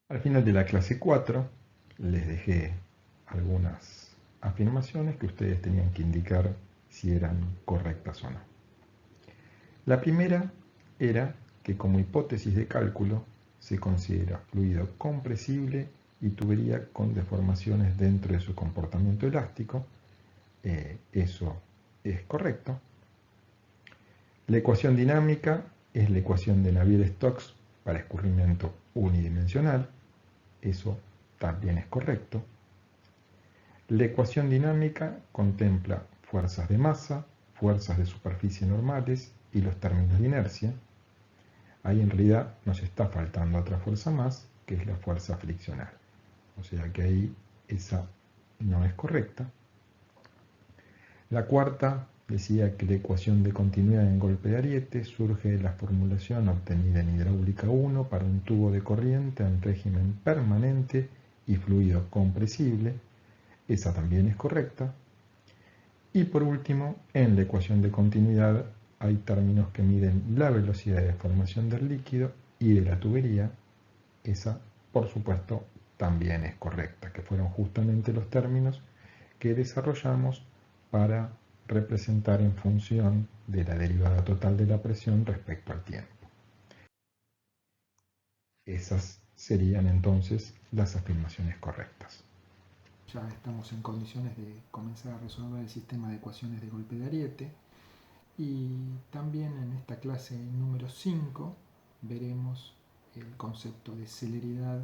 Al final de la clase 4 les dejé algunas afirmaciones que ustedes tenían que indicar si eran correctas o no. La primera era que como hipótesis de cálculo se considera fluido compresible y tubería con deformaciones dentro de su comportamiento elástico. Eso es correcto. La ecuación dinámica es la ecuación de Navier-Stokes para escurrimiento unidimensional. Eso también es correcto. La ecuación dinámica contempla fuerzas de masa, fuerzas de superficie normales y los términos de inercia. Ahí en realidad nos está faltando otra fuerza más, que es la fuerza friccional. O sea que ahí esa no es correcta. La cuarta decía que la ecuación de continuidad en golpe de ariete surge de la formulación obtenida en hidráulica 1 para un tubo de corriente en régimen permanente y fluido compresible. Esa también es correcta. Y por último, en la ecuación de continuidad hay términos que miden la velocidad de formación del líquido y de la tubería. Esa, por supuesto, también es correcta, que fueron justamente los términos que desarrollamos para representar en función de la derivada total de la presión respecto al tiempo. Esas serían entonces las afirmaciones correctas. Ya estamos en condiciones de comenzar a resolver el sistema de ecuaciones de golpe de ariete y también en esta clase número 5 veremos el concepto de celeridad,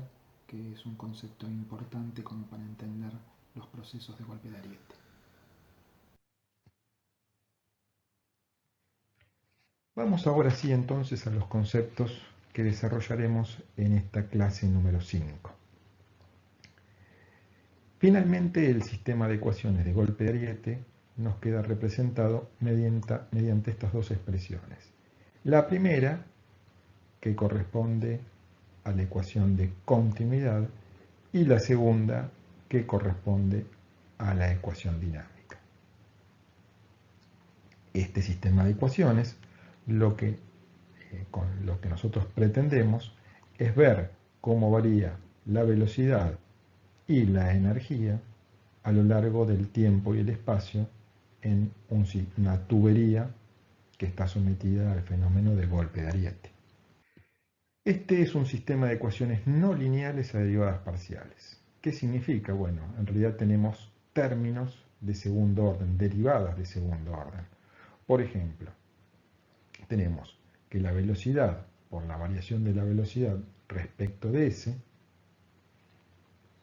que es un concepto importante como para entender los procesos de golpe de ariete. Vamos ahora sí entonces a los conceptos que desarrollaremos en esta clase número 5. Finalmente, el sistema de ecuaciones de golpe de ariete nos queda representado mediante estas dos expresiones. La primera, que corresponde a la ecuación de continuidad, y la segunda, que corresponde a la ecuación dinámica. Este sistema de ecuaciones, con lo que nosotros pretendemos es ver cómo varía la velocidad y la energía a lo largo del tiempo y el espacio en una tubería que está sometida al fenómeno de golpe de ariete. Este es un sistema de ecuaciones no lineales a derivadas parciales. ¿Qué significa? Bueno, en realidad tenemos términos de segundo orden, derivadas de segundo orden. Por ejemplo, tenemos que la velocidad por la variación de la velocidad respecto de s,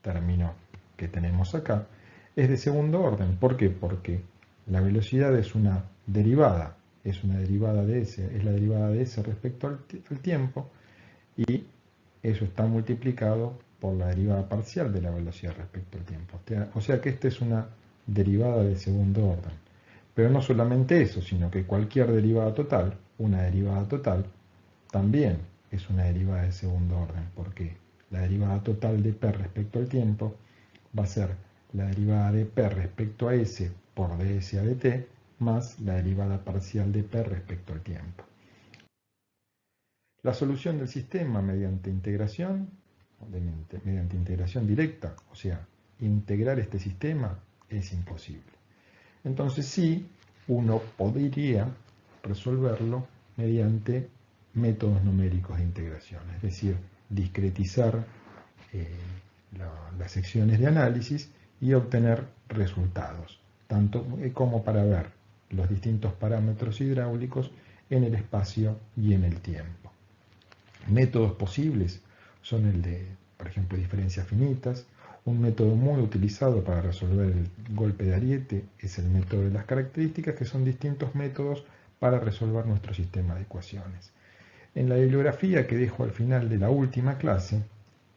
término que tenemos acá, es de segundo orden. ¿Por qué? Porque la velocidad es una derivada de s, es la derivada de s respecto al tiempo, y eso está multiplicado por la derivada parcial de la velocidad respecto al tiempo. O sea que esta es una derivada de segundo orden. Pero no solamente eso, sino que cualquier derivada total, una derivada total, también es una derivada de segundo orden, porque la derivada total de p respecto al tiempo va a ser la derivada de p respecto a s por ds a dt más la derivada parcial de p respecto al tiempo. La solución del sistema mediante integración directa, o sea, integrar este sistema es imposible. Entonces sí, uno podría resolverlo mediante métodos numéricos de integración, es decir, discretizar las secciones de análisis y obtener resultados, tanto como para ver los distintos parámetros hidráulicos en el espacio y en el tiempo. Métodos posibles son el de, por ejemplo, diferencias finitas. Un método muy utilizado para resolver el golpe de ariete es el método de las características, que son distintos métodos para resolver nuestro sistema de ecuaciones. En la bibliografía que dejo al final de la última clase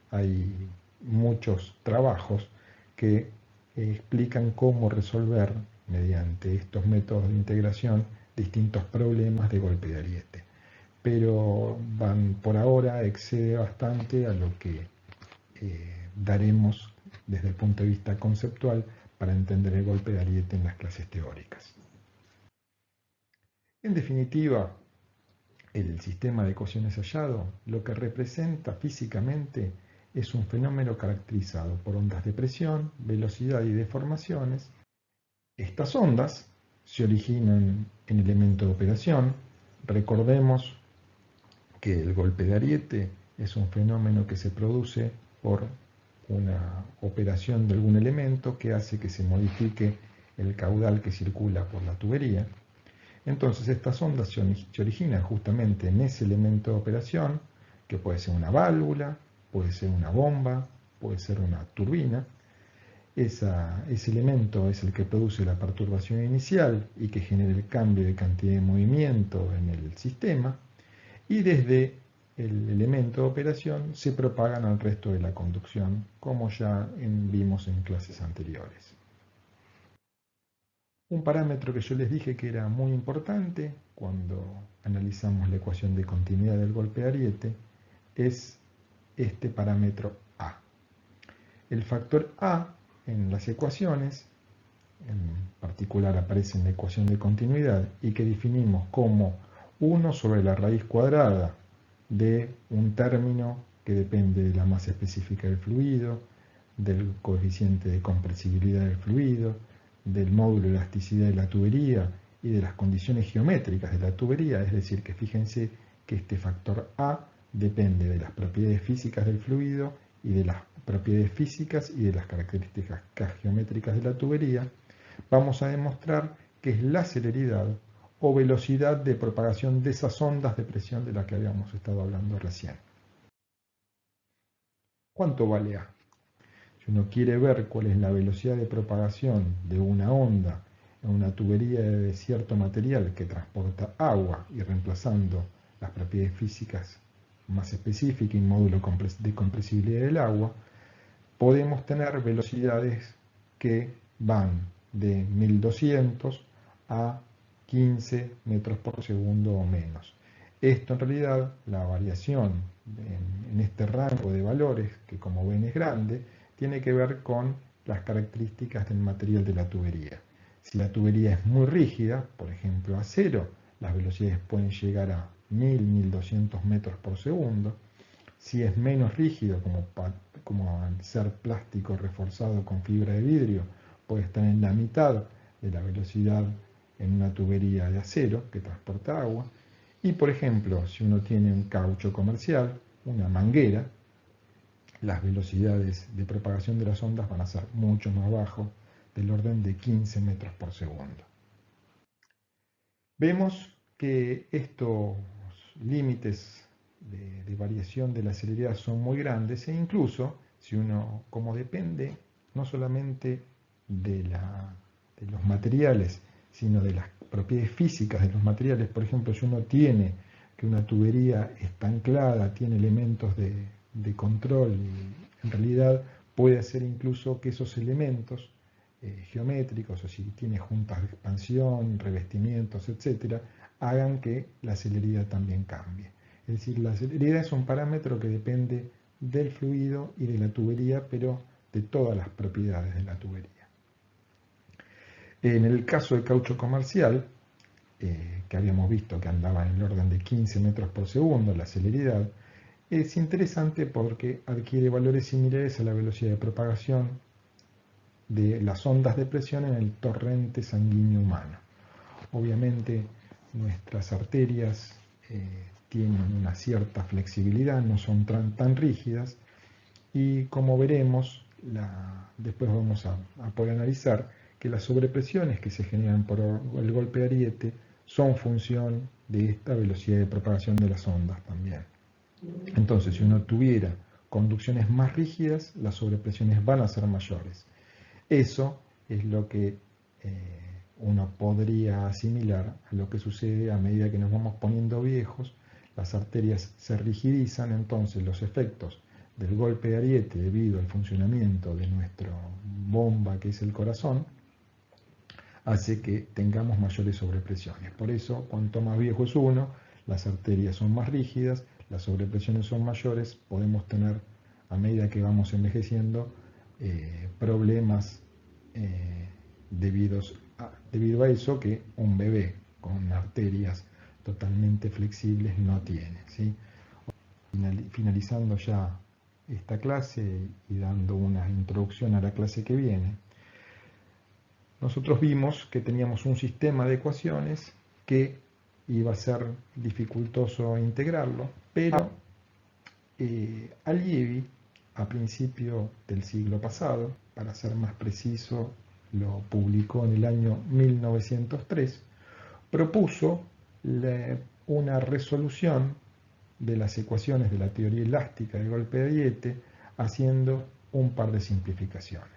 hay muchos trabajos que explican cómo resolver mediante estos métodos de integración distintos problemas de golpe de ariete. Pero por ahora excede bastante a lo que daremos desde el punto de vista conceptual para entender el golpe de ariete en las clases teóricas. En definitiva, el sistema de ecuaciones hallado lo que representa físicamente es un fenómeno caracterizado por ondas de presión, velocidad y deformaciones. Estas ondas se originan en elemento de operación. Recordemos que el golpe de ariete es un fenómeno que se produce por una operación de algún elemento que hace que se modifique el caudal que circula por la tubería. Entonces estas ondas se originan justamente en ese elemento de operación, que puede ser una válvula, puede ser una bomba, puede ser una turbina. Ese elemento es el que produce la perturbación inicial y que genera el cambio de cantidad de movimiento en el sistema, y desde el elemento de operación se propagan al resto de la conducción, como ya vimos en clases anteriores. Un parámetro que yo les dije que era muy importante cuando analizamos la ecuación de continuidad del golpe de ariete es este parámetro A. El factor A en las ecuaciones, en particular aparece en la ecuación de continuidad y que definimos como 1 sobre la raíz cuadrada de un término que depende de la masa específica del fluido, del coeficiente de compresibilidad del fluido, del módulo de elasticidad de la tubería y de las condiciones geométricas de la tubería. Es decir, que fíjense que este factor A depende de las propiedades físicas del fluido y de las propiedades físicas y de las características geométricas de la tubería. Vamos a demostrar que es la celeridad o velocidad de propagación de esas ondas de presión de las que habíamos estado hablando recién. ¿Cuánto vale A? Si uno quiere ver cuál es la velocidad de propagación de una onda en una tubería de cierto material que transporta agua y reemplazando las propiedades físicas más específicas y módulo de compresibilidad del agua, podemos tener velocidades que van de 1200 a 15 metros por segundo o menos. Esto en realidad, la variación en este rango de valores, que como ven es grande, tiene que ver con las características del material de la tubería. Si la tubería es muy rígida, por ejemplo acero, las velocidades pueden llegar a 1000-1200 metros por segundo. Si es menos rígido, como al ser plástico reforzado con fibra de vidrio, puede estar en la mitad de la velocidad en una tubería de acero que transporta agua. Y por ejemplo, si uno tiene un caucho comercial, una manguera, las velocidades de propagación de las ondas van a ser mucho más bajas, del orden de 15 metros por segundo. Vemos que estos límites de variación de la celeridad son muy grandes e incluso si uno, como depende no solamente de los materiales, sino de las propiedades físicas de los materiales, por ejemplo, si uno tiene que una tubería está anclada, tiene elementos de control y en realidad puede hacer incluso que esos elementos geométricos o si tiene juntas de expansión, revestimientos, etcétera, hagan que la celeridad también cambie. Es decir, la celeridad es un parámetro que depende del fluido y de la tubería, pero de todas las propiedades de la tubería. En el caso del caucho comercial, que habíamos visto que andaba en el orden de 15 metros por segundo, la celeridad, es interesante porque adquiere valores similares a la velocidad de propagación de las ondas de presión en el torrente sanguíneo humano. Obviamente nuestras arterias tienen una cierta flexibilidad, no son tan rígidas y como veremos, después vamos a poder analizar que las sobrepresiones que se generan por el golpe de ariete son función de esta velocidad de propagación de las ondas también. Entonces, si uno tuviera conducciones más rígidas, las sobrepresiones van a ser mayores. Eso es lo que uno podría asimilar a lo que sucede a medida que nos vamos poniendo viejos, las arterias se rigidizan, entonces los efectos del golpe de ariete debido al funcionamiento de nuestra bomba que es el corazón, hace que tengamos mayores sobrepresiones. Por eso, cuanto más viejo es uno, las arterias son más rígidas, las sobrepresiones son mayores, podemos tener, a medida que vamos envejeciendo, problemas debido a eso que un bebé con arterias totalmente flexibles no tiene, ¿sí? Finalizando ya esta clase y dando una introducción a la clase que viene, nosotros vimos que teníamos un sistema de ecuaciones que iba a ser dificultoso integrarlo, pero Allievi, a principio del siglo pasado, para ser más preciso, lo publicó en el año 1903, propuso una resolución de las ecuaciones de la teoría elástica de golpe de Ariete haciendo un par de simplificaciones.